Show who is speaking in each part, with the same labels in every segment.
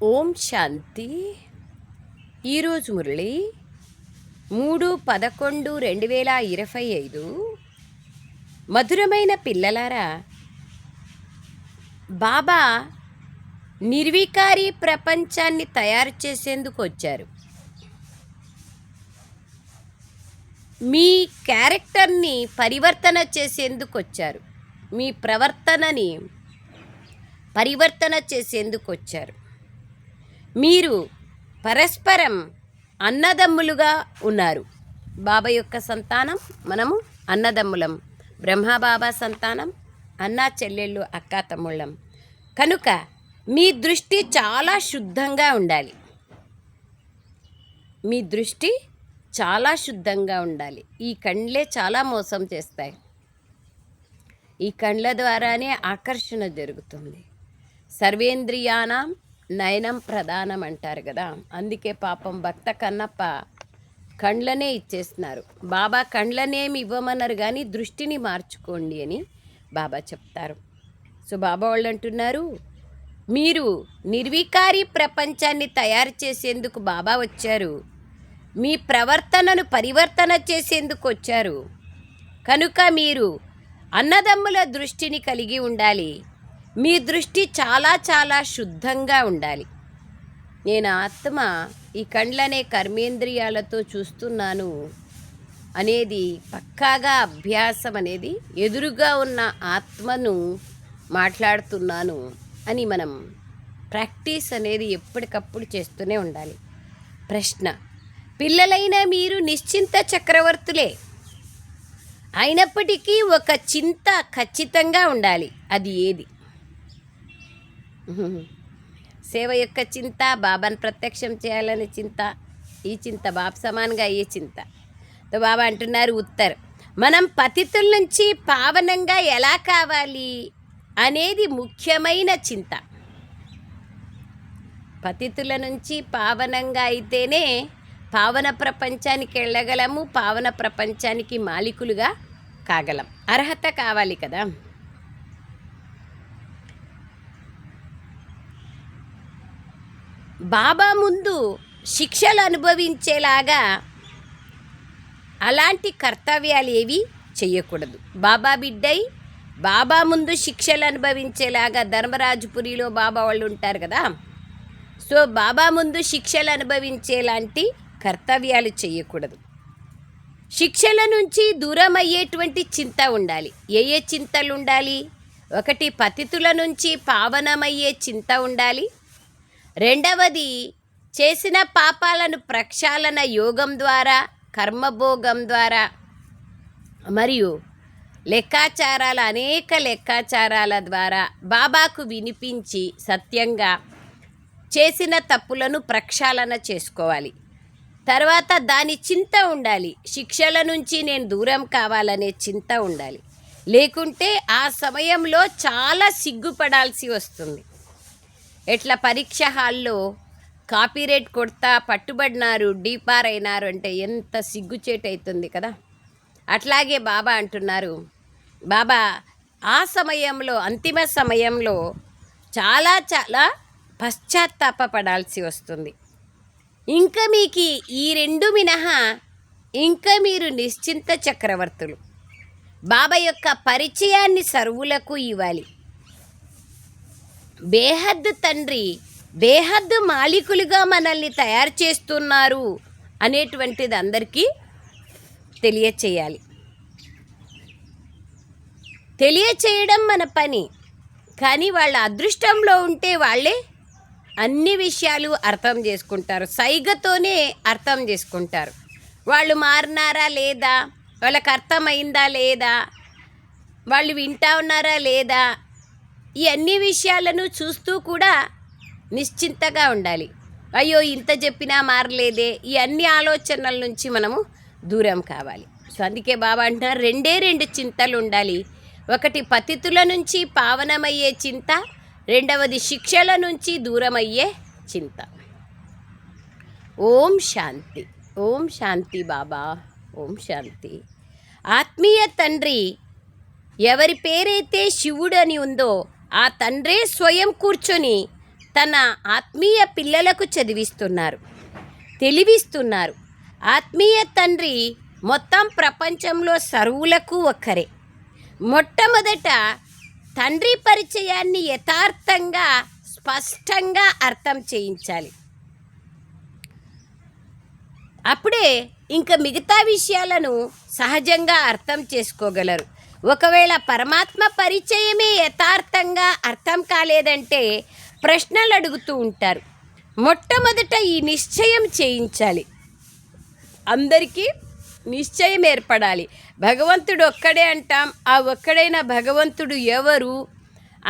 Speaker 1: ఓం శాంతి. ఈరోజు మురళి 3/11/2025. మధురమైన పిల్లలారా, బాబా నిర్వికారి ప్రపంచాన్ని తయారు చేసేందుకు వచ్చారు. మీ క్యారెక్టర్ని పరివర్తన చేసేందుకు వచ్చారు. మీ ప్రవర్తనని పరివర్తన చేసేందుకు వచ్చారు. మీరు పరస్పరం అన్నదమ్ములుగా ఉన్నారు. బాబా యొక్క సంతానం, మనము అన్నదమ్ములం. బ్రహ్మబాబా సంతానం, అన్నా చెల్లెళ్ళు, అక్కా తమ్ముళ్ళం. కనుక మీ దృష్టి చాలా శుద్ధంగా ఉండాలి. మీ దృష్టి చాలా శుద్ధంగా ఉండాలి. ఈ కండ్లే చాలా మోసం చేస్తాయి. ఈ కండ్ల ద్వారానే ఆకర్షణ జరుగుతుంది. సర్వేంద్రియానం నయనం ప్రధానం అంటారు కదా. అందుకే పాపం భక్త కన్నప్ప కండ్లనే ఇచ్చేస్తున్నారు. బాబా కండ్లనేమి ఇవ్వమన్నారు కానీ దృష్టిని మార్చుకోండి అని బాబా చెప్తారు. సో బాబా వాళ్ళు అంటున్నారు, మీరు నిర్వికారి ప్రపంచాన్ని తయారు చేసేందుకు బాబా వచ్చారు. మీ ప్రవర్తనను పరివర్తన చేసేందుకు వచ్చారు. కనుక మీరు అన్నదమ్ముల దృష్టిని కలిగి ఉండాలి. మీ దృష్టి చాలా చాలా శుద్ధంగా ఉండాలి. నేను ఆత్మ ఈ కండ్లనే కర్మేంద్రియాలతో చూస్తున్నాను అనేది పక్కాగా అభ్యాసం అనేది, ఎదురుగా ఉన్న ఆత్మను మాట్లాడుతున్నాను అని మనం ప్రాక్టీస్ అనేది ఎప్పటికప్పుడు చేస్తూనే ఉండాలి. ప్రశ్న: పిల్లలైన మీరు నిశ్చింత చక్రవర్తులే అయినప్పటికీ ఒక చింత ఖచ్చితంగా ఉండాలి. అది ఏది? సేవ యొక్క చింత, బాబాను ప్రత్యక్షం చేయాలనే చింత. ఈ చింత బాబా సమానంగా అయ్యే చింత. బాబా అంటున్నారు ఉత్తరం, మనం పతితుల నుంచి పావనంగా ఎలా కావాలి అనేది ముఖ్యమైన చింత. పతితుల నుంచి పావనంగా అయితేనే పావన ప్రపంచానికి వెళ్ళగలము, పావన ప్రపంచానికి మాలికులుగా కాగలం. అర్హత కావాలి కదా. బాబా ముందు శిక్షలు అనుభవించేలాగా అలాంటి కర్తవ్యాలు ఏవి చేయకూడదు. బాబా బిడ్డై బాబా ముందు శిక్షలు అనుభవించేలాగా ధర్మరాజుపురిలో బాబా వాళ్ళు ఉంటారు కదా. సో బాబా ముందు శిక్షలు అనుభవించేలాంటి కర్తవ్యాలు చేయకూడదు. శిక్షల నుంచి దూరం అయ్యేటువంటి చింత ఉండాలి. ఏ ఏ చింతలు ఉండాలి? ఒకటి, పతితుల నుంచి పావనమయ్యే చింత ఉండాలి. రెండవది, చేసిన పాపాలను ప్రక్షాళన యోగం ద్వారా, కర్మభోగం ద్వారా, మరియు లెక్కాచారాల అనేక లెక్కాచారాల ద్వారా బాబాకు వినిపించి సత్యంగా చేసిన తప్పులను ప్రక్షాళన చేసుకోవాలి. తర్వాత దాని చింత ఉండాలి. శిక్షల నుంచి నేను దూరం కావాలనే చింత ఉండాలి. లేకుంటే ఆ సమయంలో చాలా సిగ్గుపడాల్సి వస్తుంది. ఎట్లా పరీక్ష హాల్లో కాపీరేట్ కొడతా పట్టుబడినారు, డీపార్ అయినారు అంటే ఎంత సిగ్గుచేటు అవుతుంది కదా. అట్లాగే బాబా అంటున్నారు, బాబా ఆ సమయంలో, అంతిమ సమయంలో చాలా చాలా పశ్చాత్తాపడాల్సి వస్తుంది. ఇంకా మీకు ఈ రెండు మినహా ఇంకా మీరు నిశ్చింత చక్రవర్తులు. బాబా యొక్క పరిచయాన్ని సర్వులకు ఇవ్వాలి. బేహద్దు తండ్రి బేహద్దు మాలికులుగా మనల్ని తయారు చేస్తున్నారు అనేటువంటిది అందరికీ తెలియచేయాలి. తెలియచేయడం మన పని. కానీ వాళ్ళ అదృష్టంలో ఉంటే వాళ్ళే అన్ని విషయాలు అర్థం చేసుకుంటారు. సైగతోనే అర్థం చేసుకుంటారు. వాళ్ళు మారినారా లేదా, వాళ్ళకి అర్థమైందా లేదా, వాళ్ళు వింటా ఉన్నారా లేదా, ఈ అన్ని విషయాలను చూస్తూ కూడా నిశ్చింతగా ఉండాలి. అయ్యో ఇంత చెప్పినా మారలేదే, ఈ అన్ని ఆలోచనల నుంచి మనము దూరం కావాలి. సో అందుకే బాబా అంటున్నారు, రెండే రెండు చింతలు ఉండాలి. ఒకటి, పతితుల నుంచి పావనమయ్యే చింత. రెండవది, శిక్షల నుంచి దూరమయ్యే చింత. ఓం శాంతి. ఓం శాంతి బాబా. ఓం శాంతి. ఆత్మీయ తండ్రి ఎవరి పేరైతే శివుడు అని ఉందో ఆ తండ్రే స్వయం కూర్చొని తన ఆత్మీయ పిల్లలకు చదివిస్తున్నారు, తెలివిస్తున్నారు. ఆత్మీయ తండ్రి మొత్తం ప్రపంచంలో సర్వులకు ఒక్కరే. మొట్టమొదట తండ్రి పరిచయాన్ని యథార్థంగా స్పష్టంగా అర్థం చేయించాలి. అప్పుడే ఇంకా మిగతా విషయాలను సహజంగా అర్థం చేసుకోగలరు. ఒకవేళ పరమాత్మ పరిచయమే యథార్థంగా అర్థం కాలేదంటే ప్రశ్నలు అడుగుతూ ఉంటారు. మొట్టమొదట ఈ నిశ్చయం చేయించాలి. అందరికీ నిశ్చయం ఏర్పడాలి. భగవంతుడు ఒక్కడే అంటాం. ఆ ఒక్కడైన భగవంతుడు ఎవరు,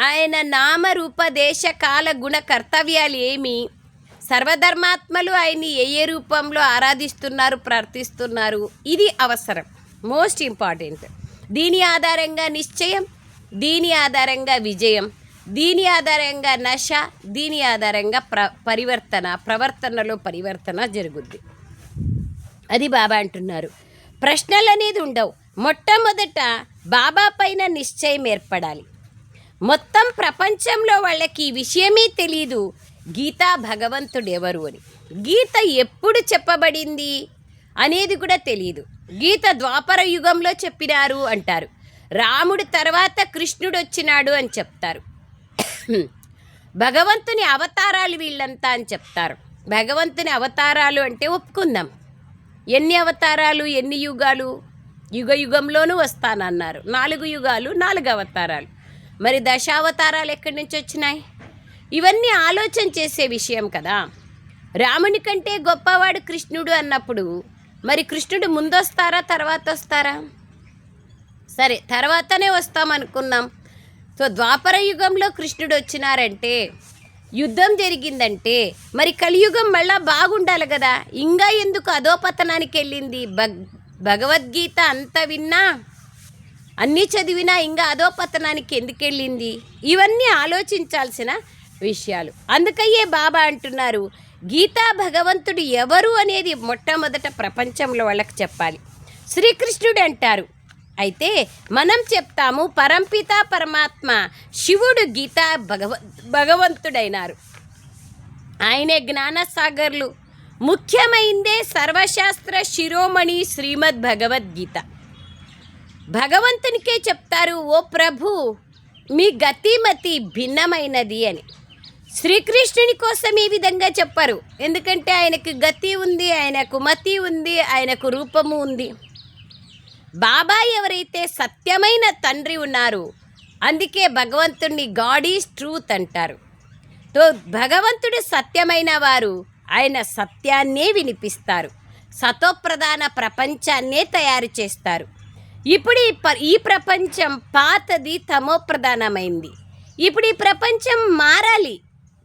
Speaker 1: ఆయన నామరూప దేశ కాల గుణ కర్తవ్యాలు ఏమి, సర్వధర్మాత్మలు ఆయన్ని ఏ రూపంలో ఆరాధిస్తున్నారు, ప్రార్థిస్తున్నారు, ఇది అవసరం, మోస్ట్ ఇంపార్టెంట్. దీని ఆధారంగా నిశ్చయం, దీని ఆధారంగా విజయం, దీని ఆధారంగా నశ, దీని ఆధారంగా ప్రవర్తనలో పరివర్తన జరుగుద్ది. అది బాబా అంటున్నారు. ప్రశ్నలు అనేది ఉండవు. మొట్టమొదట బాబా పైన నిశ్చయం ఏర్పడాలి. మొత్తం ప్రపంచంలో వాళ్ళకి ఈ విషయమే తెలియదు, గీతా భగవంతుడు ఎవరు అని. గీత ఎప్పుడు చెప్పబడింది అనేది కూడా తెలియదు. గీత ద్వాపర యుగంలో చెప్పినారు అంటారు. రాముడు తర్వాత కృష్ణుడు వచ్చినాడు అని చెప్తారు. భగవంతుని అవతారాలు వీళ్ళంతా అని చెప్తారు. భగవంతుని అవతారాలు అంటే ఒప్పుకుందాం. ఎన్ని అవతారాలు, ఎన్ని యుగాలు? యుగంలోనూ వస్తానన్నారు. 4 యుగాలు, 4 అవతారాలు. మరి దశావతారాలు ఎక్కడి నుంచి వచ్చినాయి? ఇవన్నీ ఆలోచన చేసే విషయం కదా. రాముని కంటే గొప్పవాడు కృష్ణుడు అన్నప్పుడు మరి కృష్ణుడు ముందొస్తారా తర్వాత వస్తారా? సరే, తర్వాతనే వస్తామనుకున్నాం. సో ద్వాపర యుగంలో కృష్ణుడు వచ్చినారంటే, యుద్ధం జరిగిందంటే మరి కలియుగం మళ్ళా బాగుండాలి కదా. ఇంకా ఎందుకు అధోపతనానికి వెళ్ళింది? భగవద్గీత అంత విన్నా, అన్నీ చదివినా ఇంకా అధోపతనానికి ఎందుకు వెళ్ళింది? ఇవన్నీ ఆలోచించాల్సిన విషయాలు. అందుకయ్యే బాబా అంటున్నారు, గీతా భగవంతుడు ఎవరు అనేది మొట్టమొదట ప్రపంచంలో వాళ్ళకి చెప్పాలి. శ్రీకృష్ణుడు అంటారు. అయితే మనం చెప్తాము పరంపిత పరమాత్మ శివుడు గీతా భగవంతుడైనారు. ఆయనే జ్ఞానసాగర్లు. ముఖ్యమైందే సర్వశాస్త్ర శిరోమణి శ్రీమద్ భగవద్గీత. భగవంతునికే చెప్తారు, ఓ ప్రభు మీ గతిమతి భిన్నమైనది అని. శ్రీకృష్ణుని కోసం ఈ విధంగా చెప్పరు. ఎందుకంటే ఆయనకు గతి ఉంది, ఆయనకు మతి ఉంది, ఆయనకు రూపము ఉంది. బాబా ఎవరైతే సత్యమైన తండ్రి ఉన్నారు, అందుకే భగవంతుడిని గాడ్ ఈజ్ ట్రూత్ అంటారు. తో భగవంతుడు సత్యమైన వారు, ఆయన సత్యాన్నే వినిపిస్తారు, సతోప్రధాన ప్రపంచాన్నే తయారు చేస్తారు. ఇప్పుడు ఈ ప్రపంచం పాతది, తమోప్రధానమైంది. ఇప్పుడు ఈ ప్రపంచం మారాలి,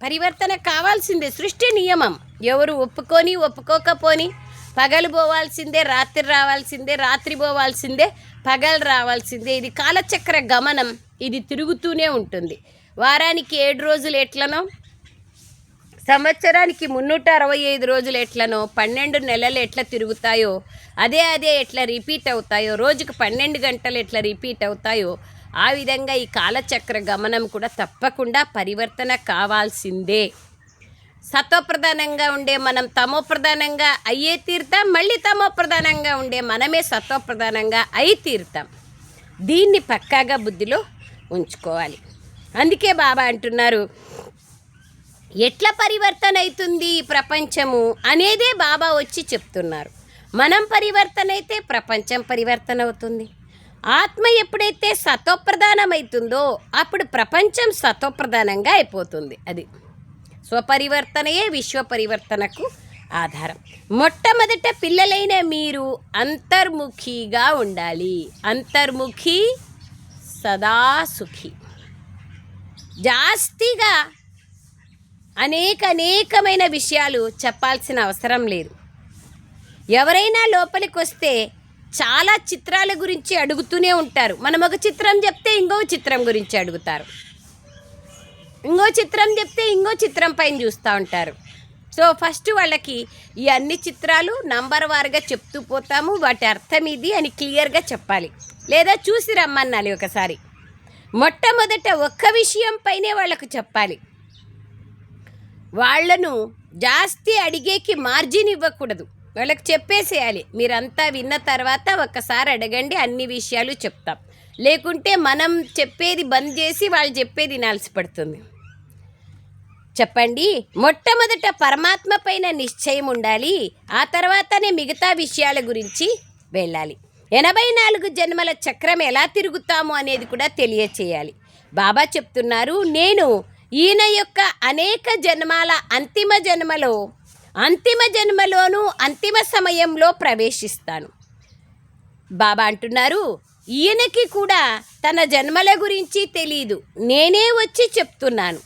Speaker 1: పరివర్తన కావాల్సిందే. సృష్టి నియమం. ఎవరు ఒప్పుకోకపోని పగలు పోవాల్సిందే, రాత్రి రావాల్సిందే, రాత్రి పోవాల్సిందే, పగలు రావాల్సిందే. ఇది కాలచక్ర గమనం. ఇది తిరుగుతూనే ఉంటుంది. వారానికి 7 రోజులు ఎట్లనో, సంవత్సరానికి 365 రోజులు ఎట్లనో, 12 నెలలు ఎట్లా తిరుగుతాయో అదే ఎట్లా రిపీట్ అవుతాయో, రోజుకు 12 గంటలు ఎట్లా రిపీట్ అవుతాయో ఆ విధంగా ఈ కాలచక్ర గమనం కూడా తప్పకుండా పరివర్తన కావాల్సిందే. సత్వప్రధానంగా ఉండే మనం తమోప్రధానంగా అయ్యే తీరుతాం, మళ్ళీ తమోప్రధానంగా ఉండే మనమే సత్వప్రధానంగా అయి తీరుతాం. దీన్ని పక్కాగా బుద్ధిలో ఉంచుకోవాలి. అందుకే బాబా అంటున్నారు, ఎట్లా పరివర్తన అవుతుంది ఈ ప్రపంచము అనేదే బాబా వచ్చి చెప్తున్నారు. మనం పరివర్తన అయితే ప్రపంచం పరివర్తన అవుతుంది. ఆత్మ ఎప్పుడైతే సత్వప్రధానమవుతుందో అప్పుడు ప్రపంచం సత్వప్రధానంగా అయిపోతుంది. అది స్వపరివర్తనయే విశ్వ పరివర్తనకు ఆధారం. మొట్టమొదట పిల్లలైన మీరు అంతర్ముఖిగా ఉండాలి. అంతర్ముఖి సదా సుఖి. జాస్తిగా అనేకమైన విషయాలు చెప్పాల్సిన అవసరం లేదు. ఎవరైనా లోపలికి వస్తే చాలా చిత్రాల గురించి అడుగుతూనే ఉంటారు. మనం ఒక చిత్రం చెప్తే ఇంకో చిత్రం గురించి అడుగుతారు, ఇంకో చిత్రం చెప్తే ఇంకో చిత్రం పైన చూస్తూ ఉంటారు. సో ఫస్ట్ వాళ్ళకి ఈ అన్ని చిత్రాలు నంబర్ వారుగా చెప్తూ పోతాము, వాటి అర్థం ఇది అని క్లియర్గా చెప్పాలి, లేదా చూసి రమ్మన్నాలి ఒకసారి. మొట్టమొదట ఒక్క విషయం పైనే వాళ్ళకు చెప్పాలి. వాళ్లను జాస్తి అడిగేకి మార్జిన్ ఇవ్వకూడదు. వాళ్ళకి చెప్పేసేయాలి, మీరంతా విన్న తర్వాత ఒక్కసారి అడగండి, అన్ని విషయాలు చెప్తాం. లేకుంటే మనం చెప్పేది బంద్ చేసి వాళ్ళు చెప్పేది వినాల్సి పడుతుంది. చెప్పండి. మొట్టమొదట పరమాత్మ పైన నిశ్చయం ఉండాలి, ఆ తర్వాతనే మిగతా విషయాల గురించి వెళ్ళాలి. 84 జన్మల చక్రం ఎలా తిరుగుతాము అనేది కూడా తెలియచేయాలి. బాబా చెప్తున్నారు, నేను ఈయన యొక్క అనేక జన్మాల అంతిమ జన్మలోనూ అంతిమ సమయంలో ప్రవేశిస్తాను. బాబా అంటున్నారు, ఈయనకి కూడా తన జన్మల గురించి తెలీదు, నేనే వచ్చి చెప్తున్నాను.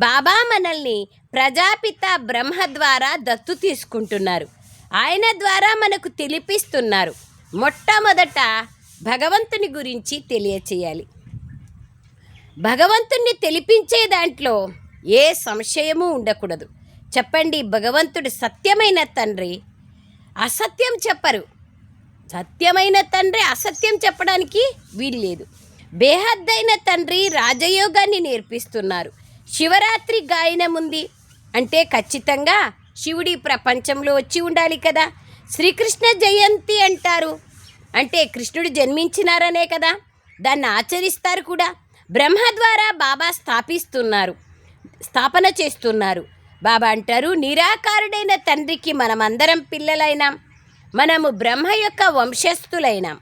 Speaker 1: బాబా మనల్ని ప్రజాపిత బ్రహ్మ ద్వారా దత్తు తీసుకుంటున్నారు. ఆయన ద్వారా మనకు తెలిపిస్తున్నారు. మొట్టమొదట భగవంతుని గురించి తెలియచేయాలి. భగవంతుణ్ణి తెలిపించే దాంట్లో ఏ సంశయము ఉండకూడదు. చెప్పండి, భగవంతుడు సత్యమైన తండ్రి, అసత్యం చెప్పరు. సత్యమైన తండ్రి అసత్యం చెప్పడానికి వీల్లేదు. బేహద్దైన తండ్రి రాజయోగాన్ని నేర్పిస్తున్నారు. శివరాత్రి గాయనం ఉంది అంటే ఖచ్చితంగా శివుడి ప్రపంచంలో వచ్చి ఉండాలి కదా. శ్రీకృష్ణ జయంతి అంటారు అంటే కృష్ణుడు జన్మించినారనే కదా, దాన్ని ఆచరిస్తారు కూడా. బ్రహ్మ ద్వారా బాబా స్థాపన చేస్తున్నారు. బాబా అంటారు, నిరాకారుడైన తండ్రికి మనమందరం పిల్లలైనాం, మనము బ్రహ్మ యొక్క వంశస్థులైనాం.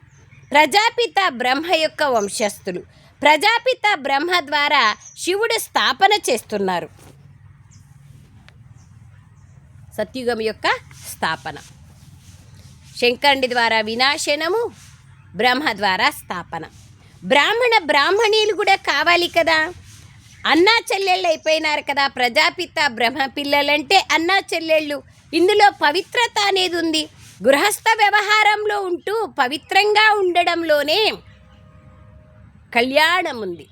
Speaker 1: ప్రజాపిత బ్రహ్మ యొక్క వంశస్థులు. ప్రజాపిత బ్రహ్మ ద్వారా శివుడు స్థాపన చేస్తున్నారు. సత్యుగం యొక్క స్థాపన. శంకరుడి ద్వారా వినాశనము, బ్రహ్మ ద్వారా స్థాపన. బ్రాహ్మణీలు కూడా కావాలి కదా. అన్నా చెల్లెళ్ళు అయిపోయినారు కదా. ప్రజాపిత బ్రహ్మ పిల్లలంటే అన్నా చెల్లెళ్ళు. ఇందులో పవిత్రత అనేది ఉంది. గృహస్థ వ్యవహారంలో ఉంటూ పవిత్రంగా ఉండడంలోనే కళ్యాణం ఉంది.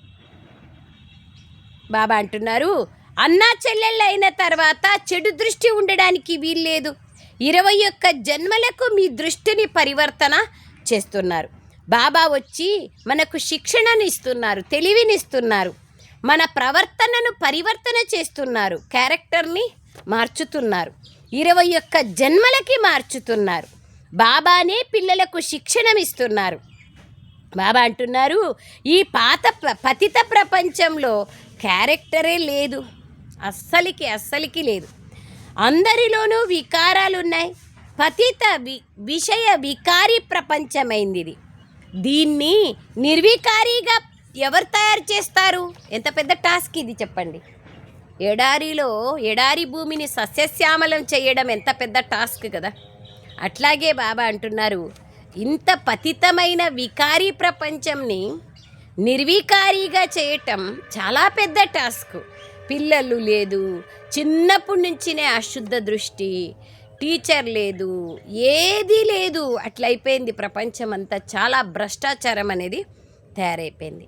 Speaker 1: బాబా అంటున్నారు, అన్నా చెల్లెళ్ళు అయిన తర్వాత చెడు దృష్టి ఉండడానికి వీల్లేదు. 21 జన్మలకు మీ దృష్టిని పరివర్తన చేస్తున్నారు. బాబా వచ్చి మనకు శిక్షణను ఇస్తున్నారు, తెలివినిస్తున్నారు, మన ప్రవర్తనను పరివర్తన చేస్తున్నారు, క్యారెక్టర్ని మార్చుతున్నారు, 21 జన్మలకి మార్చుతున్నారు. బాబానే పిల్లలకు శిక్షణమిస్తున్నారు. బాబా అంటున్నారు, ఈ పతిత ప్రపంచంలో క్యారెక్టరే లేదు, అస్సలికి లేదు. అందరిలోనూ వికారాలు ఉన్నాయి. పతిత విషయ వికారి ప్రపంచమైంది ఇది. దీన్ని నిర్వికారిగా ఎవరు తయారు చేస్తారు? ఎంత పెద్ద టాస్క్ ఇది చెప్పండి. ఎడారి భూమిని సస్యశ్యామలం చేయడం ఎంత పెద్ద టాస్క్ కదా. అట్లాగే బాబా అంటున్నారు, ఇంత పతితమైన వికారీ ప్రపంచంని నిర్వికారిగా చేయటం చాలా పెద్ద టాస్క్. పిల్లలు లేదు, చిన్నప్పటి నుంచినే అశుద్ధ దృష్టి, టీచర్ లేదు, ఏదీ లేదు. అట్లయిపోయింది ప్రపంచం అంతా. చాలా భ్రష్టాచారం అనేది తయారైపోయింది.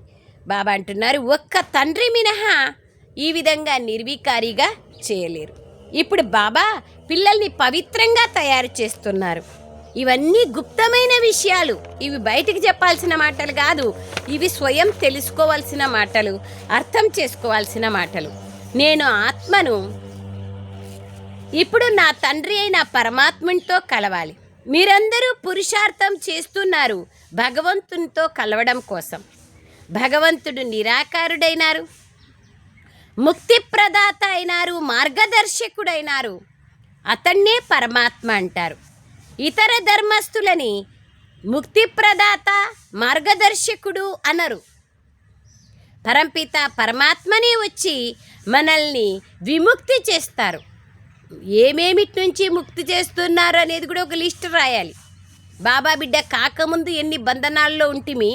Speaker 1: బాబా అంటున్నారు, ఒక్క తండ్రి మినహా ఈ విధంగా నిర్వికారిగా చేయలేరు. ఇప్పుడు బాబా పిల్లల్ని పవిత్రంగా తయారు చేస్తున్నారు. ఇవన్నీ గుప్తమైన విషయాలు. ఇవి బయటికి చెప్పాల్సిన మాటలు కాదు. ఇవి స్వయం తెలుసుకోవాల్సిన మాటలు, అర్థం చేసుకోవాల్సిన మాటలు. నేను ఆత్మను, ఇప్పుడు నా తండ్రి అయిన పరమాత్మునితో కలవాలి. మీరందరూ పురుషార్థం చేస్తున్నారు భగవంతునితో కలవడం కోసం. భగవంతుడు నిరాకారుడైనారు, ముక్తి ప్రదాత అయినారు, మార్గదర్శకుడైనారు. అతన్నే పరమాత్మ అంటారు. ఇతర ధర్మస్థులని ముక్తి ప్రదాత, మార్గదర్శకుడు అనరు. పరంపిత పరమాత్మనే వచ్చి మనల్ని విముక్తి చేస్తారు. ఏమేమిటి నుంచి ముక్తి చేస్తున్నారు అనేది కూడా ఒక లిస్ట్ రాయాలి. బాబా బిడ్డ కాకముందు ఎన్ని బంధనాల్లో ఉంటిమి,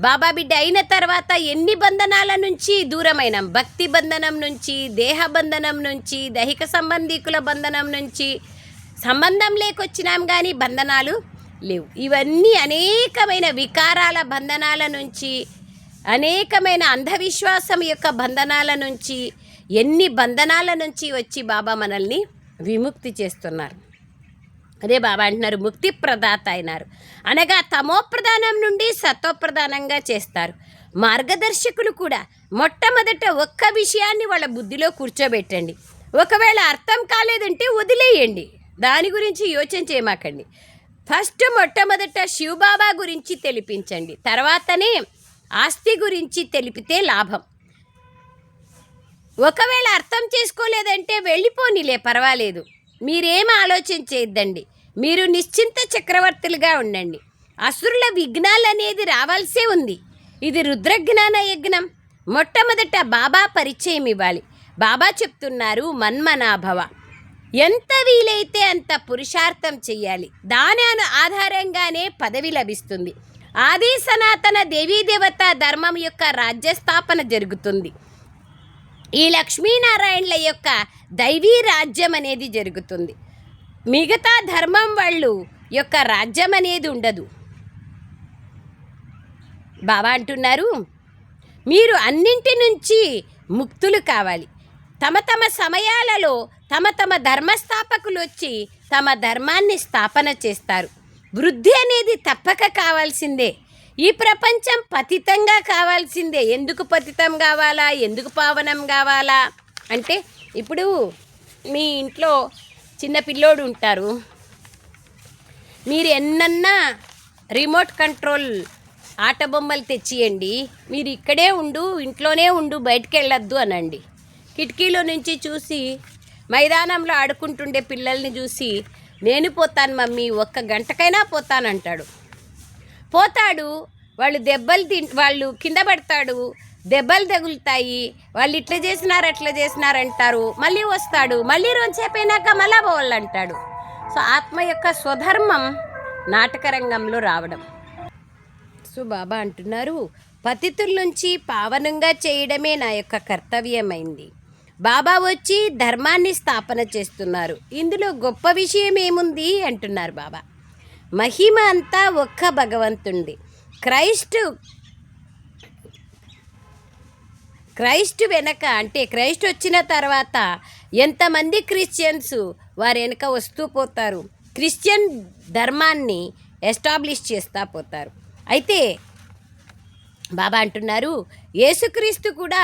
Speaker 1: బాబా బిడ్డ అయిన తర్వాత ఎన్ని బంధనాల నుంచి దూరమైనాం. భక్తి బంధనం నుంచి, దేహ బంధనం నుంచి, దైహిక సంబంధీకుల బంధనం నుంచి సంబంధం లేకొచ్చినాం, కానీ బంధనాలు లేవు. ఇవన్నీ అనేకమైన వికారాల బంధనాల నుంచి, అనేకమైన అంధవిశ్వాసం యొక్క బంధనాల నుంచి, ఎన్ని బంధనాల నుంచి వచ్చి బాబా మనల్ని విముక్తి చేస్తున్నారు. అదే బాబా అంటున్నారు, ముక్తి ప్రదాత అయినారు అనగా తమోప్రధానం నుండి సతోప్రధానంగా చేస్తారు. మార్గదర్శకులు కూడా మొట్టమొదట ఒక్క విషయాన్ని వాళ్ళ బుద్ధిలో కూర్చోబెట్టండి. ఒకవేళ అర్థం కాలేదంటే వదిలేయండి, దాని గురించి యోచన చేయమాకండి. ఫస్ట్ మొట్టమొదట శివబాబా గురించి తెలిపించండి, తర్వాతనే ఆస్తి గురించి తెలిపితే లాభం. ఒకవేళ అర్థం చేసుకోలేదంటే వెళ్ళిపోనిలే, పర్వాలేదు, మీరేం ఆలోచన చేయొద్దండి. మీరు నిశ్చింత చక్రవర్తులుగా ఉండండి. అసురుల విఘ్నాలు అనేది రావాల్సే ఉంది. ఇది రుద్రజ్ఞాన యజ్ఞం. మొట్టమొదట బాబా పరిచయం ఇవ్వాలి. బాబా చెప్తున్నారు, మన్మనాభవ. ఎంత వీలైతే అంత పురుషార్థం చెయ్యాలి. దాని ఆధారంగానే పదవి లభిస్తుంది. ఆది సనాతన దేవీదేవత ధర్మం యొక్క రాజ్యస్థాపన జరుగుతుంది. ఈ లక్ష్మీనారాయణల యొక్క దైవీ రాజ్యం అనేది జరుగుతుంది. మిగతా ధర్మం వాళ్ళు యొక్క రాజ్యం అనేది ఉండదు. బాబా అంటున్నారు, మీరు అన్నింటి నుంచి ముక్తులు కావాలి. తమ తమ సమయాలలో తమ తమ ధర్మస్థాపకులు వచ్చి తమ ధర్మాన్ని స్థాపన చేస్తారు. వృద్ధి అనేది తప్పక కావాల్సిందే. ఈ ప్రపంచం పతితంగా కావాల్సిందే. ఎందుకు పతితం కావాలా, ఎందుకు పావనం కావాలా అంటే, ఇప్పుడు మీ ఇంట్లో చిన్న పిల్లోడు ఉంటారు, మీరు ఎన్నన్నా రిమోట్ కంట్రోల్ ఆట బొమ్మలు తెచ్చియండి, మీరు ఇక్కడే ఉండు, ఇంట్లోనే ఉండు, బయటికి వెళ్ళొద్దు అనండి. కిటికీలో నుంచి చూసి మైదానంలో ఆడుకుంటుండే పిల్లల్ని చూసి, నేను పోతాను మమ్మీ, 1 గంటకైనా పోతానంటాడు. పోతాడు, వాళ్ళు కింద పడతాడు, దెబ్బలు తగులుతాయి, వాళ్ళు ఇట్లా చేసినారు అట్లా చేసినారు అంటారు. మళ్ళీ వస్తాడు, మళ్ళీ రోజుసేపు అయినాక మళ్ళా పోవాలంటాడు. సో ఆత్మ యొక్క స్వధర్మం నాటక రంగంలో రావడం. సో బాబా అంటున్నారు, పతితుల నుంచి పావనంగా చేయడమే నా యొక్క కర్తవ్యమైంది. బాబా వచ్చి ధర్మాన్ని స్థాపన చేస్తున్నారు. ఇందులో గొప్ప విషయం ఏముంది అంటున్నారు బాబా. మహిమ అంతా ఒక్క భగవంతుడి. క్రైస్ట్ వెనక అంటే క్రైస్ట్ వచ్చిన తర్వాత ఎంతమంది క్రిస్టియన్స్ వారి వెనక వస్తూ పోతారు, క్రిస్టియన్ ధర్మాన్ని ఎస్టాబ్లిష్ చేస్తూ పోతారు. అయితే బాబా అంటున్నారు, యేసుక్రీస్తు కూడా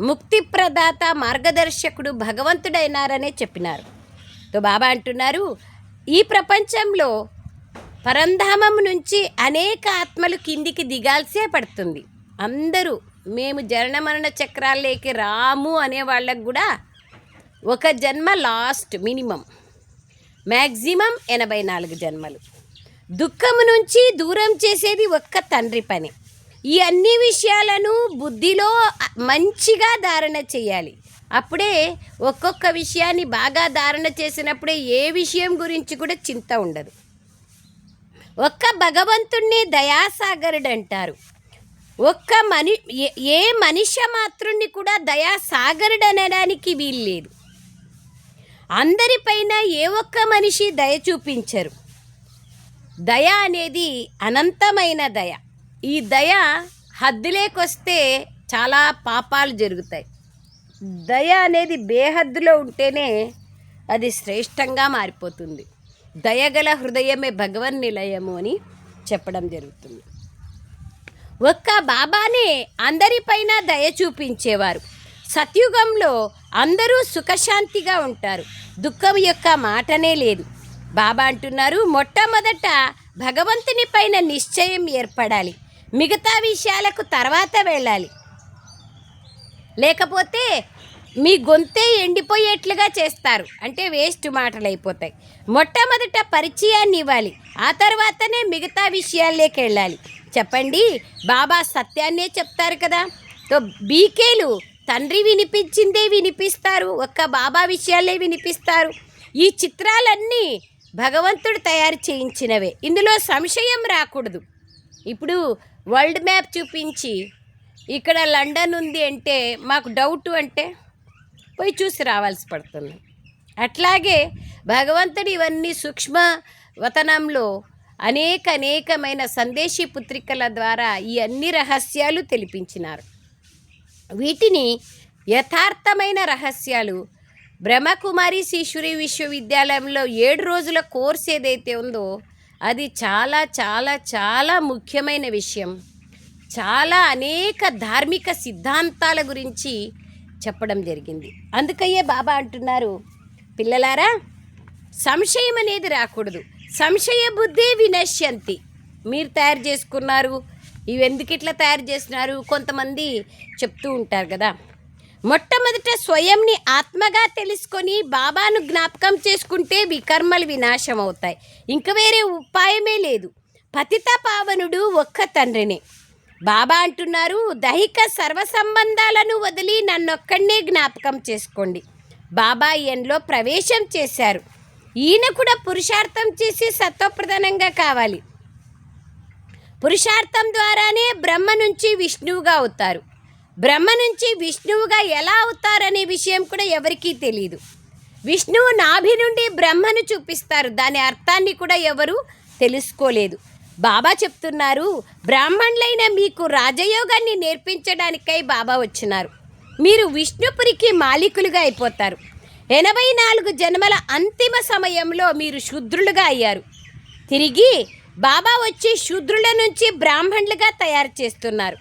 Speaker 1: ముక్తి ప్రదాత, మార్గదర్శకుడు, భగవంతుడైనారనే చెప్పినారు. తో బాబా అంటున్నారు, ఈ ప్రపంచంలో పరంధామం నుంచి అనేక ఆత్మలు కిందికి దిగాల్సే పడుతుంది. అందరూ మేము జనన మరణ చక్రాల్లోకి రాము అనే వాళ్ళకు కూడా ఒక జన్మ లాస్ట్, మినిమం మ్యాక్సిమం 84 జన్మలు. దుఃఖము నుంచి దూరం చేసేది ఒక్క తండ్రి పని. ఈ అన్ని విషయాలను బుద్ధిలో మంచిగా ధారణ చేయాలి. అప్పుడే ఒక్కొక్క విషయాన్ని బాగా ధారణ చేసినప్పుడే ఏ విషయం గురించి కూడా చింత ఉండదు. ఒక్క భగవంతుణ్ణి దయాసాగరుడు అంటారు. ఏ మనిషి మాత్రుణ్ణి కూడా దయాసాగరుడు అనడానికి వీల్లేదు. అందరిపైన ఏ ఒక్క మనిషి దయ చూపించరు. దయ అనేది అనంతమైన దయ. ఈ దయ హద్దులేకొస్తే చాలా పాపాలు జరుగుతాయి. దయ అనేది బేహద్దులో ఉంటేనే అది శ్రేష్టంగా మారిపోతుంది. దయగల హృదయమే భగవన్ నిలయము అని చెప్పడం జరుగుతుంది. ఒక్క బాబానే అందరిపైన దయ చూపించేవారు. సత్యుగంలో అందరూ సుఖశాంతిగా ఉంటారు. దుఃఖం యొక్క మాటనే లేదు. బాబా అంటున్నారు, మొట్టమొదట భగవంతుని పైన నిశ్చయం ఏర్పడాలి. మిగతా విషయాలకు తర్వాత వెళ్ళాలి. లేకపోతే మీ గొంతే ఎండిపోయేట్లుగా చేస్తారు, అంటే వేస్ట్ మాటలు అయిపోతాయి. మొట్టమొదట పరిచయాన్ని ఇవ్వాలి, ఆ తర్వాతనే మిగతా విషయాల్లోకి వెళ్ళాలి. చెప్పండి, బాబా సత్యాన్నే చెప్తారు కదా. తో బీకేలు తండ్రి వినిపించిందే వినిపిస్తారు, ఒక్క బాబా విషయాలే వినిపిస్తారు. ఈ చిత్రాలన్నీ భగవంతుడు తయారు చేయించినవే, ఇందులో సంశయం రాకూడదు. ఇప్పుడు వరల్డ్ మ్యాప్ చూపించి ఇక్కడ లండన్ ఉంది అంటే మాకు డౌట్ అంటే పోయి చూసి రావాల్సి పడుతుంది. అట్లాగే భగవంతుడు ఇవన్నీ సూక్ష్మ వతనంలో అనేకమైన సందేశీ పుత్రికల ద్వారా ఈ అన్ని రహస్యాలు తెలిపించినారు. వీటిని యథార్థమైన రహస్యాలు బ్రహ్మకుమారి ఈశ్వరీ విశ్వవిద్యాలయంలో 7 రోజుల కోర్స్ ఏదైతే ఉందో అది చాలా చాలా చాలా ముఖ్యమైన విషయం. చాలా అనేక ధార్మిక సిద్ధాంతాల గురించి చెప్పడం జరిగింది. అందుకయ్యే బాబా అంటున్నారు, పిల్లలారా సంశయం అనేది రాకూడదు. సంశయ బుద్ధి వినశ్యంతి. మీరు తయారు చేసుకున్నారు, ఇవి ఎందుకు ఇట్లా తయారు చేస్తున్నారు, కొంతమంది చెప్తూ ఉంటారు కదా. మొట్టమొదట స్వయంని ఆత్మగా తెలుసుకొని బాబాను జ్ఞాపకం చేసుకుంటే వికర్మలు వినాశం అవుతాయి. ఇంక వేరే ఉపాయమే లేదు. పతిత పావనుడు ఒక్క తండ్రినే. బాబా అంటున్నారు, దైహిక సర్వ సంబంధాలను వదిలి నన్నొక్కడనే జ్ఞాపకం చేసుకోండి. బాబా ఈయనలో ప్రవేశం చేశారు. ఈయన కూడా పురుషార్థం చేసి సత్వప్రధానంగా కావాలి. పురుషార్థం ద్వారానే బ్రహ్మ నుంచి విష్ణువుగా అవుతారు. బ్రహ్మ నుంచి విష్ణువుగా ఎలా అవుతారనే విషయం కూడా ఎవరికీ తెలియదు. విష్ణువు నాభి నుండి బ్రహ్మను చూపిస్తారు. దాని అర్థాన్ని కూడా ఎవరు తెలుసుకోలేదు. బాబా చెప్తున్నారు, బ్రాహ్మణులైన మీకు రాజయోగాన్ని నేర్పించడానికై బాబా వచ్చినారు. మీరు విష్ణుపురికి మాలికులుగా అయిపోతారు. 84 జన్మల అంతిమ సమయంలో మీరు శూద్రులుగా అయ్యారు. తిరిగి బాబా వచ్చి శూద్రుల నుంచి బ్రాహ్మణులుగా తయారు చేస్తున్నారు.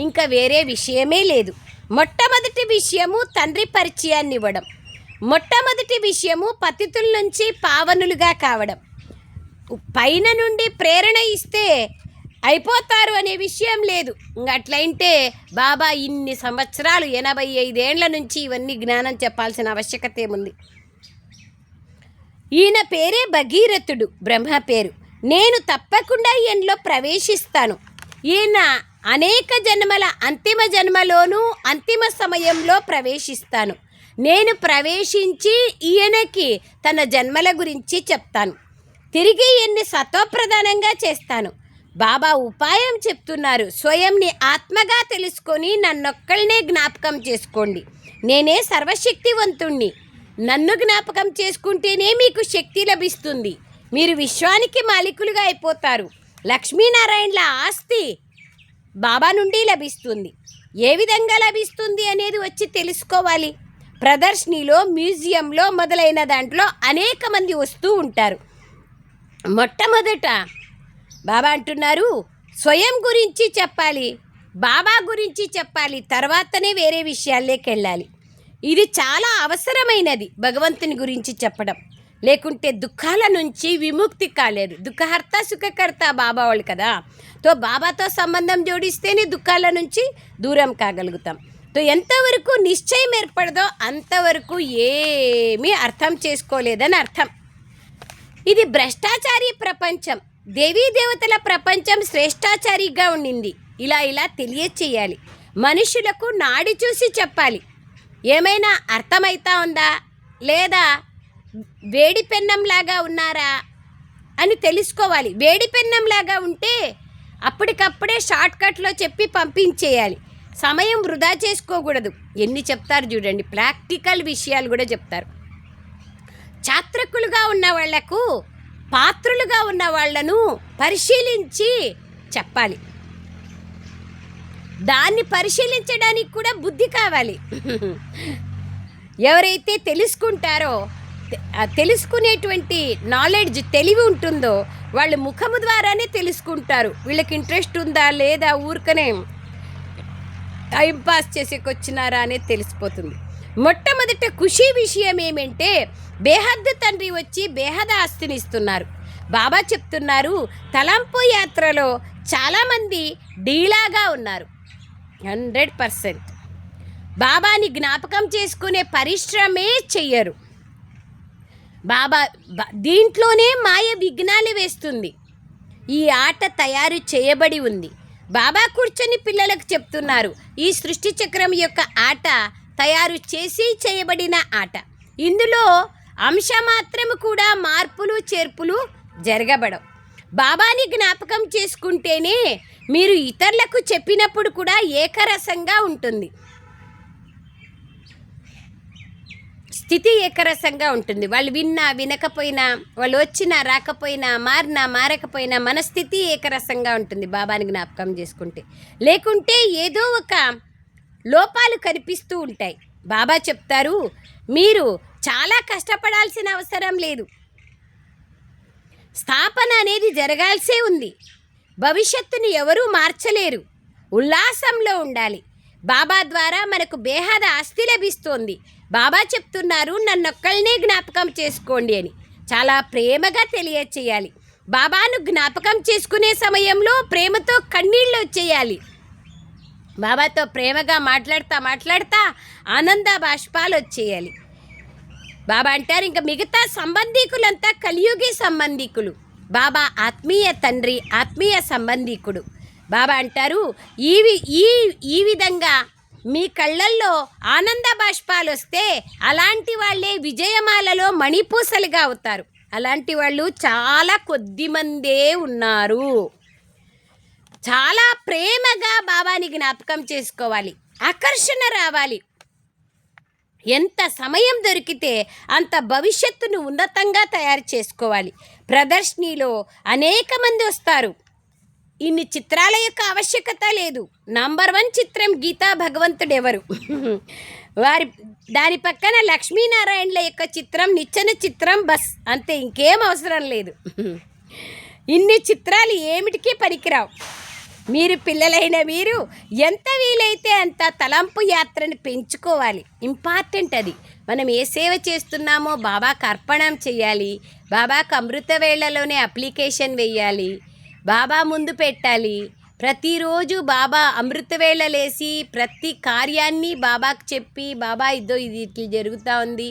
Speaker 1: ఇంకా వేరే విషయమే లేదు. మొట్టమొదటి విషయము తండ్రి పరిచయాన్ని ఇవ్వడం. మొట్టమొదటి విషయము పతితుల నుంచి పావనులుగా కావడం. పైన నుండి ప్రేరణ ఇస్తే అయిపోతారు అనే విషయం లేదు. అట్లయింటే బాబా ఇన్ని సంవత్సరాలు 85 ఏండ్ల నుంచి ఇవన్నీ జ్ఞానం చెప్పాల్సిన ఆవశ్యకత ఏముంది. ఈయన పేరే భగీరథుడు, బ్రహ్మ పేరు. నేను తప్పకుండా ఈయనలో ప్రవేశిస్తాను. ఈయన అనేక జన్మల అంతిమ జన్మలోనూ అంతిమ సమయంలో ప్రవేశిస్తాను. నేను ప్రవేశించి ఈయనకి తన జన్మల గురించి చెప్తాను. తిరిగి ఈయన్ని సత్వప్రధానంగా చేస్తాను. బాబా ఉపాయం చెప్తున్నారు, స్వయంని ఆత్మగా తెలుసుకొని నన్నొక్కళ్ళనే జ్ఞాపకం చేసుకోండి. నేనే సర్వశక్తివంతుణ్ణి. నన్ను జ్ఞాపకం చేసుకుంటేనే మీకు శక్తి లభిస్తుంది. మీరు విశ్వానికి మాలికులుగా అయిపోతారు. లక్ష్మీనారాయణల ఆస్తి బాబా నుండి లభిస్తుంది. ఏ విధంగా లభిస్తుంది అనేది వచ్చి తెలుసుకోవాలి. ప్రదర్శనలో, మ్యూజియంలో మొదలైన దాంట్లో అనేక మంది వస్తూ ఉంటారు. మొట్టమొదట బాబా అంటున్నారు, స్వయం గురించి చెప్పాలి, బాబా గురించి చెప్పాలి, తర్వాతనే వేరే విషయాల్లోకి వెళ్ళాలి. ఇది చాలా అవసరమైనది, భగవంతుని గురించి చెప్పడం. లేకుంటే దుఃఖాల నుంచి విముక్తి కాలేదు. దుఃఖహర్త సుఖకర్త బాబా వాళ్ళు కదా. బాబాతో సంబంధం జోడిస్తేనే దుఃఖాల నుంచి దూరం కాగలుగుతాం. ఎంతవరకు నిశ్చయం ఏర్పడదో అంతవరకు ఏమీ అర్థం చేసుకోలేదని అర్థం. ఇది భ్రష్టాచారి ప్రపంచం. దేవీ దేవతల ప్రపంచం శ్రేష్టాచారిగా ఉండింది. ఇలా తెలియచేయాలి. మనుషులకు నాడి చూసి చెప్పాలి. ఏమైనా అర్థమైతా ఉందా లేదా వేడి పెన్నంలాగా ఉన్నారా అని తెలుసుకోవాలి. వేడి పెన్నంలాగా ఉంటే అప్పటికప్పుడే షార్ట్కట్లో చెప్పి పంపించేయాలి. సమయం వృధా చేసుకోకూడదు. ఎన్ని చెప్తారు చూడండి, ప్రాక్టికల్ విషయాలు కూడా చెప్తారు. చాత్రకులుగా ఉన్న వాళ్లకు పాత్రులుగా ఉన్న వాళ్లను పరిశీలించి చెప్పాలి. దాన్ని పరిశీలించడానికి కూడా బుద్ధి కావాలి. ఎవరైతే తెలుసుకుంటారో, తెలుసుకునేటువంటి నాలెడ్జ్, తెలివి ఉంటుందో వాళ్ళు ముఖము ద్వారానే తెలుసుకుంటారు. వీళ్ళకి ఇంట్రెస్ట్ ఉందా లేదా, ఊరికనే టైంపాస్ చేసేకొచ్చినారా అనేది తెలిసిపోతుంది. మొట్టమొదట ఖుషీ విషయం ఏమంటే, బేహద్దు తండ్రి వచ్చి బేహద ఆస్తిని ఇస్తున్నారు. బాబా చెప్తున్నారు, తలంపు యాత్రలో చాలామంది డీలాగా ఉన్నారు. 100% బాబాని జ్ఞాపకం చేసుకునే పరిశ్రమే చెయ్యరు. బాబా దీంట్లోనే మాయ విఘ్నాలు వేస్తుంది. ఈ ఆట తయారు చేయబడి ఉంది. బాబా కూర్చొని పిల్లలకు చెప్తున్నారు, ఈ సృష్టి చక్రం యొక్క ఆట తయారు చేసి చేయబడిన ఆట. ఇందులో అంశమాత్రము కూడా మార్పులు చేర్పులు జరగబడవు. బాబాని జ్ఞాపకం చేసుకుంటేనే మీరు ఇతరులకు చెప్పినప్పుడు కూడా ఏకరసంగా ఉంటుంది. స్థితి ఏకరసంగా ఉంటుంది. వాళ్ళు విన్నా వినకపోయినా, వాళ్ళు వచ్చినా రాకపోయినా, మారినా మారకపోయినా మన స్థితి ఏకరసంగా ఉంటుంది బాబాని జ్ఞాపకం చేసుకుంటే. లేకుంటే ఏదో ఒక లోపాలు కనిపిస్తూ ఉంటాయి. బాబా చెప్తారు, మీరు చాలా కష్టపడాల్సిన అవసరం లేదు. స్థాపన అనేది జరగాల్సే ఉంది. భవిష్యత్తుని ఎవరూ మార్చలేరు. ఉల్లాసంలో ఉండాలి. బాబా ద్వారా మనకు బేహద ఆస్తి లభిస్తోంది. బాబా చెప్తున్నారు నన్నొక్కళ్ళనే జ్ఞాపకం చేసుకోండి అని. చాలా ప్రేమగా తెలియచేయాలి. బాబాను జ్ఞాపకం చేసుకునే సమయంలో ప్రేమతో కన్నీళ్ళు వచ్చేయాలి. బాబాతో ప్రేమగా మాట్లాడుతా ఆనంద బాష్పాలు వచ్చేయాలి. బాబా అంటారు ఇంకా మిగతా సంబంధీకులంతా కలియుగి సంబంధీకులు. బాబా ఆత్మీయ తండ్రి, ఆత్మీయ సంబంధీకుడు. బాబా అంటారు ఈ విధంగా మీ కళ్ళల్లో ఆనంద బాష్పాలు వస్తే అలాంటి వాళ్ళే విజయమాలలో మణిపూసలుగా అవుతారు. అలాంటి వాళ్ళు చాలా కొద్దిమందే ఉన్నారు. చాలా ప్రేమగా బాబాని జ్ఞాపకం చేసుకోవాలి. ఆకర్షణ రావాలి. ఎంత సమయం దొరికితే అంత భవిష్యత్తును ఉన్నతంగా తయారు చేసుకోవాలి. ప్రదర్శనలో అనేక మంది వస్తారు. ఇన్ని చిత్రాల యొక్క ఆవశ్యకత లేదు. నంబర్ 1 చిత్రం గీతా భగవంతుడు ఎవరు, దాని పక్కన లక్ష్మీనారాయణల యొక్క చిత్రం, నిచ్చెన చిత్రం, బస్, అంతే, ఇంకేం అవసరం లేదు. ఇన్ని చిత్రాలు ఏమిటికి పనికిరావు. మీరు పిల్లలైన మీరు ఎంత వీలైతే అంత తలంపు యాత్రను పెంచుకోవాలి. ఇంపార్టెంట్ అది. మనం ఏ సేవ చేస్తున్నామో బాబాకు అర్పణం చేయాలి. బాబాకు అమృత వేళలోనే అప్లికేషన్ వేయాలి. బాబా ముందు పెట్టాలి. ప్రతిరోజు బాబా అమృత వేళలేసి ప్రతి కార్యాన్ని బాబాకు చెప్పి, బాబా ఇదో ఇది ఇట్లా జరుగుతూ ఉంది,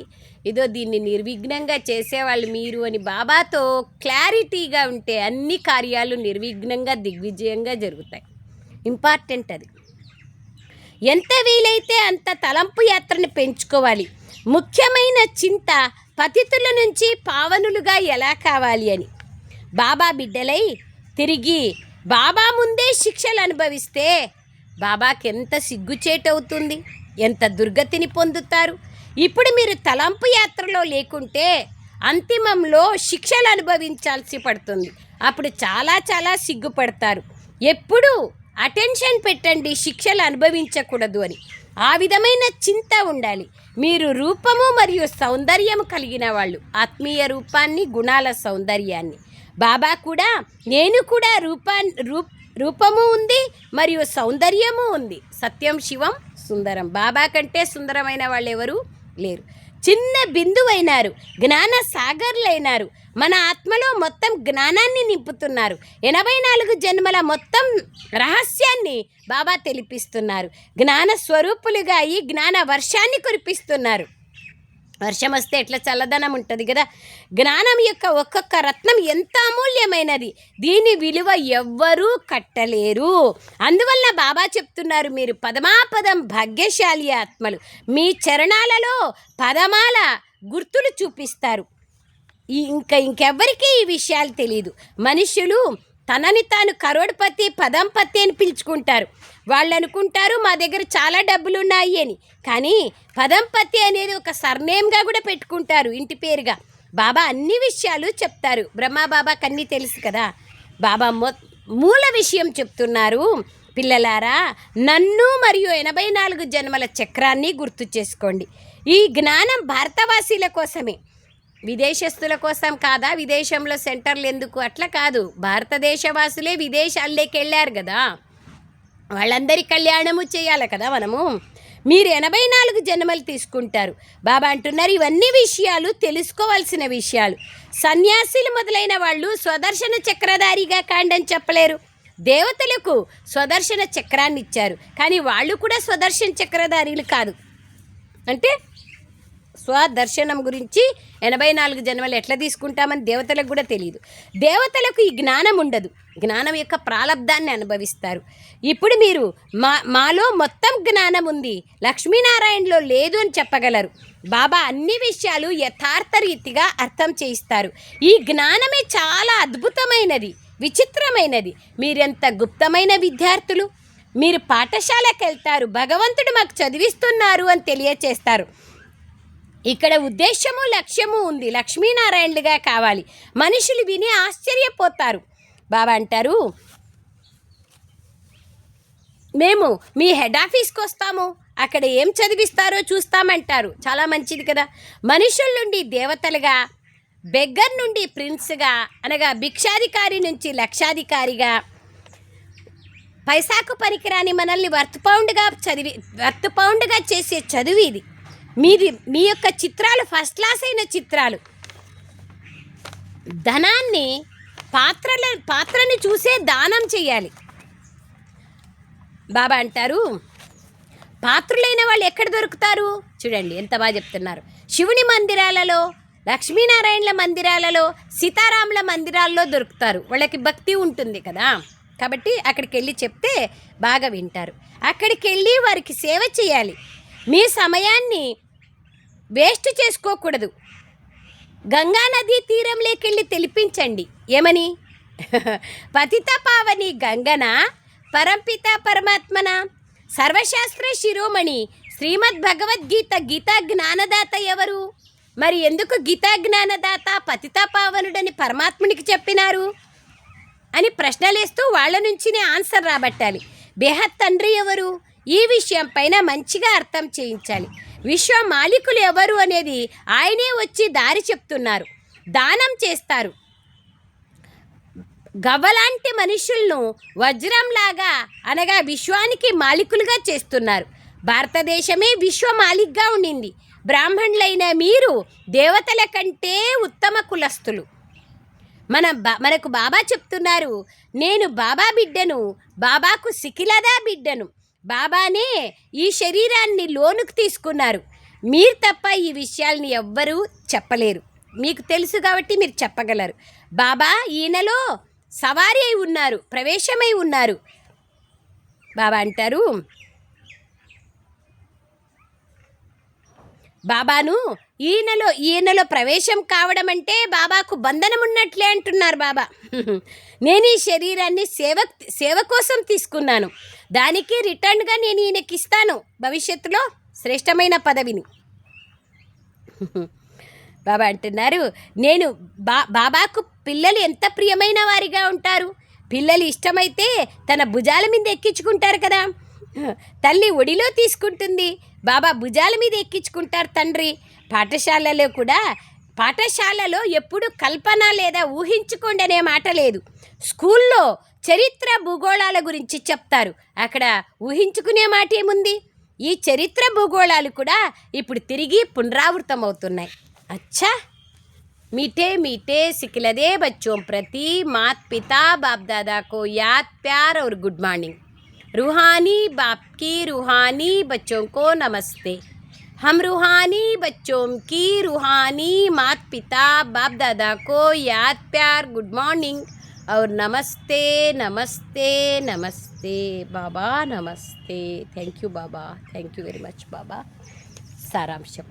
Speaker 1: ఇదో దీన్ని నిర్విఘ్నంగా చేసేవాళ్ళు మీరు అని బాబాతో క్లారిటీగా ఉంటే అన్ని కార్యాలు నిర్విఘ్నంగా దిగ్విజయంగా జరుగుతాయి. ఇంపార్టెంట్ అది. ఎంత వీలైతే అంత తలంపు యాత్రను పెంచుకోవాలి. ముఖ్యమైన చింత పతితుల నుంచి పావనులుగా ఎలా కావాలి అని. బాబా బిడ్డలై తిరిగి బాబా ముందే శిక్షలు అనుభవిస్తే బాబాకి ఎంత సిగ్గుచేటవుతుంది, ఎంత దుర్గతిని పొందుతారు. ఇప్పుడు మీరు తలంపు యాత్రలో లేకుంటే అంతిమంలో శిక్షలు అనుభవించాల్సి పడుతుంది. అప్పుడు చాలా చాలా సిగ్గుపడతారు. ఎప్పుడు అటెన్షన్ పెట్టండి, శిక్షలు అనుభవించకూడదు అని. ఆ విధమైన చింత ఉండాలి. మీరు రూపము మరియు సౌందర్యము కలిగిన వాళ్ళు, ఆత్మీయ రూపాన్ని, గుణాల సౌందర్యాన్ని. బాబా కూడా నేను కూడా రూపము ఉంది మరియు సౌందర్యము ఉంది. సత్యం శివం సుందరం. బాబా కంటే సుందరమైన వాళ్ళు ఎవరు లేరు. చిన్న బిందువైనారు, జ్ఞాన సాగర్లైనారు. మన ఆత్మలో మొత్తం జ్ఞానాన్ని నింపుతున్నారు. 84 జన్మల మొత్తం రహస్యాన్ని బాబా తెలిపిస్తున్నారు. జ్ఞాన స్వరూపులుగా ఈ జ్ఞాన వర్షాన్ని కురిపిస్తున్నారు. వర్షం వస్తే ఎట్లా చల్లదనం ఉంటుంది కదా. జ్ఞానం యొక్క ఒక్కొక్క రత్నం ఎంత అమూల్యమైనది. దీని విలువ ఎవ్వరూ కట్టలేరు. అందువల్ల బాబా చెప్తున్నారు మీరు పదమాపదం భాగ్యశాలి ఆత్మలు. మీ చరణాలలో పదమాల గుర్తులు చూపిస్తారు. ఇంకెవ్వరికీ ఈ విషయాలు తెలియదు. మనుషులు తనని తాను కరోడ్పతి, పదంపతి అని పిలుచుకుంటారు. వాళ్ళు అనుకుంటారు మా దగ్గర చాలా డబ్బులు ఉన్నాయి అని. కానీ పదంపతి అనేది ఒక సర్నేమ్గా కూడా పెట్టుకుంటారు, ఇంటి పేరుగా. బాబా అన్ని విషయాలు చెప్తారు. బ్రహ్మబాబాకి అన్నీ తెలుసు కదా. బాబా మూల విషయం చెప్తున్నారు. పిల్లలారా, నన్ను మరియు 84 జన్మల చక్రాన్ని గుర్తు చేసుకోండి. ఈ జ్ఞానం భారతవాసీల కోసమే, విదేశస్తుల కోసం కాదా. విదేశంలో సెంటర్లు ఎందుకు? అట్లా కాదు. భారతదేశవాసులే విదేశాల్లోకి వెళ్ళారు కదా, వాళ్ళందరి కళ్యాణము చేయాలి కదా మనము. మీరు 84 జన్మలు తీసుకుంటారు. బాబా అంటున్నారు ఇవన్నీ విషయాలు తెలుసుకోవాల్సిన విషయాలు. సన్యాసులు మొదలైన వాళ్ళు స్వదర్శన చక్రధారిగా కాండని చెప్పలేరు. దేవతలకు స్వదర్శన చక్రాన్ని ఇచ్చారు, కానీ వాళ్ళు కూడా స్వదర్శన చక్రధారీలు కాదు. అంటే స్వదర్శనం గురించి 84 జన్మలు ఎట్లా తీసుకుంటామని దేవతలకు కూడా తెలియదు. దేవతలకు ఈ జ్ఞానం ఉండదు. జ్ఞానం యొక్క ప్రాలబ్ధాన్ని అనుభవిస్తారు. ఇప్పుడు మీరు మాలో మొత్తం జ్ఞానం ఉంది, లక్ష్మీనారాయణలో లేదు అని చెప్పగలరు. బాబా అన్ని విషయాలు యథార్థ రీతిగా అర్థం చేయిస్తారు. ఈ జ్ఞానమే చాలా అద్భుతమైనది, విచిత్రమైనది. మీరెంత గుప్తమైన విద్యార్థులు. మీరు పాఠశాలకు వెళ్తారు, భగవంతుడు మాకు చదివిస్తున్నారు అని తెలియచేస్తారు. ఇక్కడ ఉద్దేశము లక్ష్యము ఉంది. లక్ష్మీనారాయణలుగా కావాలి. మనుషులు విని ఆశ్చర్యపోతారు. బాబా అంటారు మేము మీ హెడ్ ఆఫీస్కి వస్తాము, అక్కడ ఏం చదివిస్తారో చూస్తామంటారు. చాలా మంచిది కదా. మనుషుల నుండి దేవతలుగా, బెగ్గర్ నుండి ప్రిన్స్గా, అనగా భిక్షాధికారి నుంచి లక్షాధికారిగా, పైసాకు పనికిరాని మనల్ని వర్త్ పౌండ్గా చేసే చదువు ఇది. మీ యొక్క చిత్రాలు ఫస్ట్ క్లాస్ అయిన చిత్రాలు. ధనాన్ని పాత్రని చూసే దానం చేయాలి. బాబా అంటారు, పాత్రులైన వాళ్ళు ఎక్కడ దొరుకుతారు? చూడండి ఎంత బాగా చెప్తున్నారు. శివుని మందిరాలలో, లక్ష్మీనారాయణల మందిరాలలో, సీతారాముల మందిరాల్లో దొరుకుతారు. వాళ్ళకి భక్తి ఉంటుంది కదా, కాబట్టి అక్కడికి వెళ్ళి చెప్తే బాగా వింటారు. అక్కడికి వెళ్ళి వారికి సేవ చేయాలి. మీ సమయాన్ని వేస్ట్ చేసుకోకూడదు. గంగా నదీ తీరంలోకెళ్ళి తెలిపించండి. ఏమని? పతిత పావని గంగన పరంపిత పరమాత్మన సర్వశాస్త్ర శిరోమణి శ్రీమద్ భగవద్గీత గీతా జ్ఞానదాత ఎవరు? మరి ఎందుకు గీతా జ్ఞానదాత పతిత పావనుడని పరమాత్మునికి చెప్పినారు అని ప్రశ్నలేస్తూ వాళ్ళ నుంచినే ఆన్సర్ రాబట్టాలి. బేహత్ తండ్రి ఎవరు? ఈ విషయం పైన మంచిగా అర్థం చేయించాలి. విశ్వ మాలికులు ఎవరు అనేది ఆయనే వచ్చి దారి చెప్తున్నారు. దానం చేస్తారు. గవ్వలాంటి మనుషులను వజ్రంలాగా అనగా విశ్వానికి మాలికులుగా చేస్తున్నారు. భారతదేశమే విశ్వ మాలిక్గా ఉండింది. బ్రాహ్మణులైన మీరు దేవతల కంటే ఉత్తమ కులస్తులు. మనకు బాబా చెప్తున్నారు, నేను బాబా బిడ్డను, బాబాకు సికిలదా బిడ్డను. బాబానే ఈ శరీరాన్ని లోనుకు తీసుకున్నారు. మీరు తప్ప ఈ విషయాల్ని ఎవ్వరూ చెప్పలేరు. మీకు తెలుసు కాబట్టి మీరు చెప్పగలరు. బాబా ఈయనలో సవారీ అయి ఉన్నారు, ప్రవేశమై ఉన్నారు. బాబా అంటారు, బాబాను ఈయనలో ప్రవేశం కావడం అంటే బాబాకు బంధనం ఉన్నట్లే అంటున్నారు బాబా. నేను ఈ శరీరాన్ని సేవ కోసం తీసుకున్నాను. దానికి రిటర్న్గా నేను ఈయనకి ఇస్తాను భవిష్యత్తులో శ్రేష్టమైన పదవిని. బాబా అంటున్నారు, నేను బాబాకు పిల్లలు ఎంత ప్రియమైన వారిగా ఉంటారు. పిల్లలు ఇష్టమైతే తన భుజాల మీద ఎక్కించుకుంటారు కదా. తల్లి ఒడిలో తీసుకుంటుంది, బాబా భుజాల మీద ఎక్కించుకుంటారు తండ్రి. పాఠశాలలో ఎప్పుడు కల్పన లేదా ఊహించుకోండి అనే మాట లేదు. స్కూల్లో చరిత్ర భూగోళాల గురించి చెప్తారు. అక్కడ ఊహించుకునే మాట ఏముంది? ఈ చరిత్ర భూగోళాలు కూడా ఇప్పుడు తిరిగి పునరావృతం అవుతున్నాయి. अच्छा मीठे मीठे सिखलदे बच्चों प्रति माता पिता बाप दादा को याद प्यार और गुड मॉर्निंग. रूहानी बाप की रूहानी बच्चों को नमस्ते. हम रूहानी बच्चों की रूहानी माता पिता बाप दादा को याद प्यार गुड मॉर्निंग और नमस्ते नमस्ते नमस्ते बाबा नमस्ते. थैंक यू बाबा, थैंक यू वेरी मच बाबा. సారాంశం,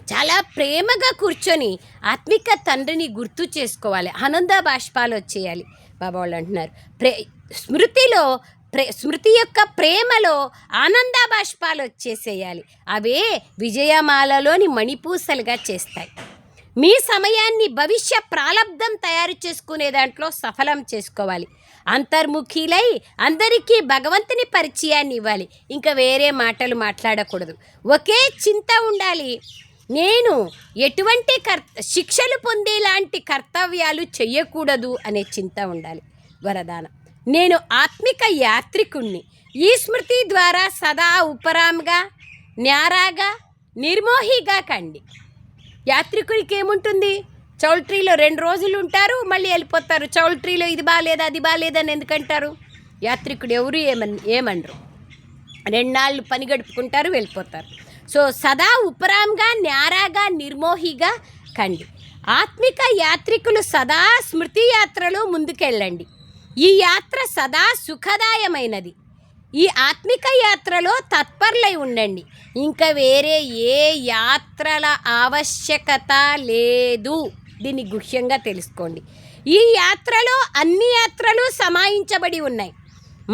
Speaker 1: చాలా ప్రేమగా కూర్చొని ఆత్మిక తండ్రిని గుర్తు చేసుకోవాలి. ఆనంద బాష్పాలు వచ్చేయాలి. బాబా వాళ్ళు అంటున్నారు, స్మృతి యొక్క ప్రేమలో ఆనంద బాష్పాలు వచ్చేసేయాలి. అవే విజయమాలలోని మణిపూసలుగా చేస్తాయి. మీ సమయాన్ని భవిష్య ప్రాలబ్ధం తయారు చేసుకునే దాంట్లో సఫలం చేసుకోవాలి. అంతర్ముఖీలై అందరికీ భగవంతుని పరిచయాన్ని ఇవ్వాలి. ఇంకా వేరే మాటలు మాట్లాడకూడదు. ఒకే చింత ఉండాలి, నేను ఎటువంటి శిక్షలు పొందేలాంటి కర్తవ్యాలు చెయ్యకూడదు అనే చింత ఉండాలి. వరదానం, నేను ఆత్మిక యాత్రికుణ్ణి. ఈ స్మృతి ద్వారా సదా ఉపరాంగా, న్యారాగా, నిర్మోహిగా కండి. యాత్రికుడికి ఏముంటుంది? చౌల్ట్రీలో 2 రోజులు ఉంటారు, మళ్ళీ వెళ్ళిపోతారు. చౌల్ట్రీలో ఇది బాగాలేదా అది బాగాలేదని ఎందుకంటారు? యాత్రికుడు ఎవరు ఏమనరు. 2 నాళ్ళు పని గడుపుకుంటారు, వెళ్ళిపోతారు. సో సదా ఉపరాంగా, న్యారాగా, నిర్మోహిగా కండి. ఆత్మిక యాత్రికులు సదా స్మృతి యాత్రలో ముందుకెళ్ళండి. ఈ యాత్ర సదా సుఖదాయమైనది. ఈ ఆత్మిక యాత్రలో తత్పరులై ఉండండి. ఇంకా వేరే ఏ యాత్రల ఆవశ్యకత లేదు. దీన్ని గుహ్యంగా తెలుసుకోండి. ఈ యాత్రలో అన్ని యాత్రలు సమాయించబడి ఉన్నాయి.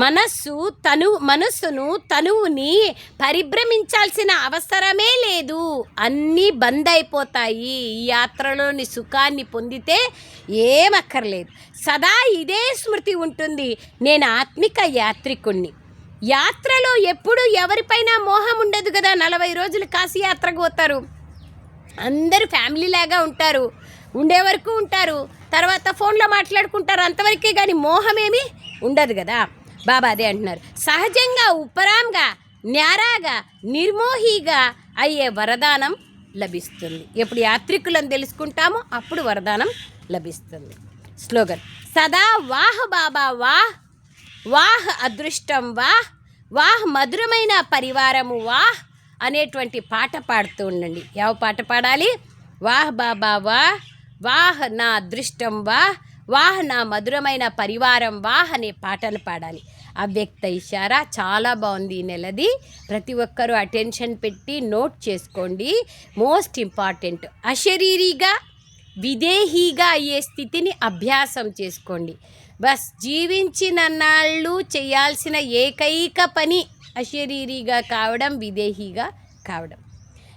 Speaker 1: మనస్సును తనువుని పరిభ్రమించాల్సిన అవసరమే లేదు. అన్నీ బంద్ అయిపోతాయి. ఈ యాత్రలోని సుఖాన్ని పొందితే ఏమక్కర్లేదు. సదా ఇదే స్మృతి ఉంటుంది, నేను ఆత్మిక యాత్రికుణ్ణి. యాత్రలో ఎప్పుడు ఎవరిపైన మోహం ఉండదు కదా. 40 రోజులు కాశీ యాత్రకు పోతారు, అందరూ ఫ్యామిలీలాగా ఉంటారు, ఉండే వరకు ఉంటారు, తర్వాత ఫోన్లో మాట్లాడుకుంటారు, అంతవరకే. కానీ మోహమేమీ ఉండదు కదా. బాబా అదే అంటున్నారు, సహజంగా ఉపరాంగా న్యారాగా నిర్మోహిగా అయ్యే వరదానం లభిస్తుంది. ఎప్పుడు యాత్రికులను తెలుసుకుంటామో అప్పుడు వరదానం లభిస్తుంది. స్లోగన్: సదా వాహ్ బాబా వాహ్, వాహ్ అదృష్టం వాహ్, వాహ్ మధురమైన పరివారము వాహ్ అనేటువంటి పాట పాడుతూ ఉండండి. ಯಾವ పాట పాడాలి? వాహ్ బాబా వాహ్, వాహ్ నా అదృష్టం వాహ్, వాహ్ నా మధురమైన పరివారం వాహ్ అనే పాటను పాడాలి. అవ్యక్త ఇషారా చాలా బాగుంది ఈ నెలది. ప్రతి ఒక్కరూ అటెన్షన్ పెట్టి నోట్ చేసుకోండి. మోస్ట్ ఇంపార్టెంట్, అశరీరిగా విదేహీగా అయ్యే స్థితిని అభ్యాసం చేసుకోండి. బస్ జీవించినన్నాళ్ళు చేయాల్సిన ఏకైక పని అశరీరిగా కావడం, విదేహీగా కావడం.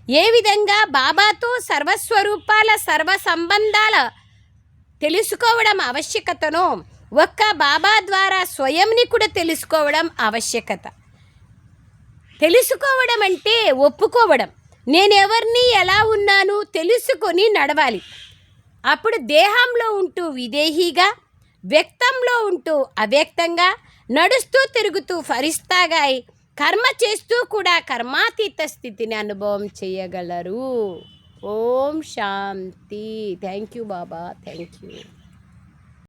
Speaker 1: ఏ విధంగా బాబాతో సర్వస్వరూపాల సర్వ సంబంధాల తెలుసుకోవడం ఆవశ్యకతనో, ఒక్క బాబా ద్వారా స్వయంని కూడా తెలుసుకోవడం ఆవశ్యకత. తెలుసుకోవడం అంటే ఒప్పుకోవడం. నేనెవరిని, ఎలా ఉన్నాను తెలుసుకొని నడవాలి. అప్పుడు దేహంలో ఉంటూ విదేహీగా, వ్యక్తంలో ఉంటూ అవ్యక్తంగా, నడుస్తూ తిరుగుతూ ఫరిస్తాగా, కర్మ చేస్తూ కూడా కర్మాతీత స్థితిని అనుభవం చేయగలరు. ఓం శాంతి. థ్యాంక్ యూ బాబా, థ్యాంక్ యూ.